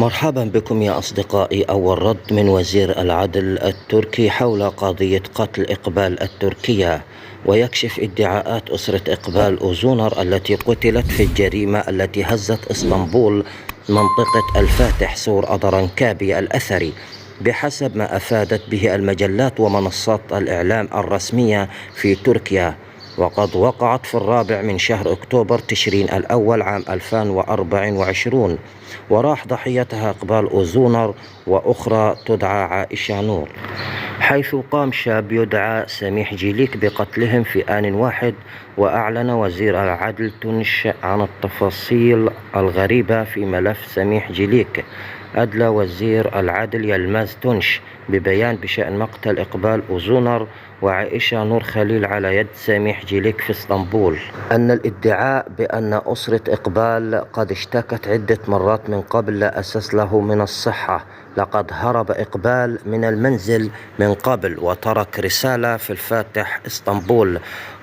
مرحبا بكم يا أصدقائي. أول رد من وزير العدل التركي حول قضية قتل إقبال التركية، ويكشف ادعاءات أسرة إقبال أوزونر التي قتلت في الجريمة التي هزت إسطنبول منطقة الفاتح سور أدرنكابي الأثري بحسب ما أفادت به المجلات ومنصات الإعلام الرسمية في تركيا. وقد وقعت في 4 من شهر أكتوبر تشرين الأول عام 2024، وراح ضحيتها إقبال أوزونر وأخرى تدعى عائشة نور، حيث قام شاب يدعى سميح جيليك بقتلهم في آن واحد. وأعلن وزير العدل تونش عن التفاصيل الغريبة في ملف سميح جيليك. أدلى وزير العدل يلماز تونش ببيان بشأن مقتل إقبال أوزونر وعائشة نور خليل على يد سميح جيليك في اسطنبول أن الادعاء بأن أسرة إقبال قد اشتكت عدة مرات من قبل لا أساس له من الصحة. لقد هرب إقبال من المنزل من قبل وترك رسالة في الفاتح اسطنبول.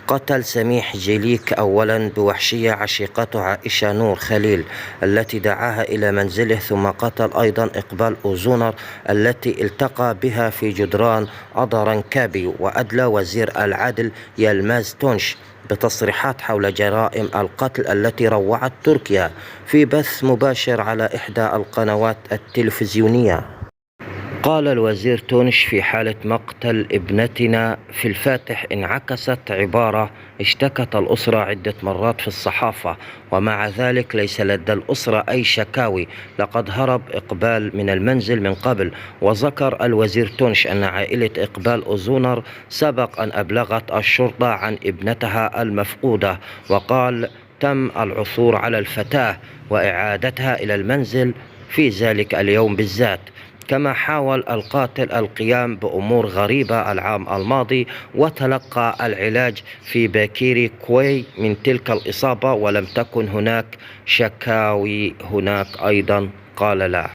قتل سميح جيليك أولا بوحشية عشيقته عائشة نور خليل التي دعاها إلى منزله، ثم قتل أيضا إقبال أوزونر التي التقى بها في جدران أدرنكابي. وأدلى وزير العدل يلماز تونش بتصريحات حول جرائم القتل التي روعت تركيا في بث مباشر على إحدى القنوات التلفزيونية. قال الوزير تونش: في حالة مقتل ابنتنا في الفاتح انعكست عبارة اشتكت الأسرة عدة مرات في الصحافة، ومع ذلك ليس لدى الأسرة أي شكاوي. لقد هرب إقبال من المنزل من قبل. وذكر الوزير تونش أن عائلة إقبال أوزونر سبق أن أبلغت الشرطة عن ابنتها المفقودة، وقال تم العثور على الفتاة وإعادتها إلى المنزل في ذلك اليوم بالذات. كما حاول القاتل القيام بأمور غريبة العام الماضي وتلقى العلاج في باكيري كوي من تلك الإصابة، ولم تكن هناك شكاوي هناك أيضا. قال لا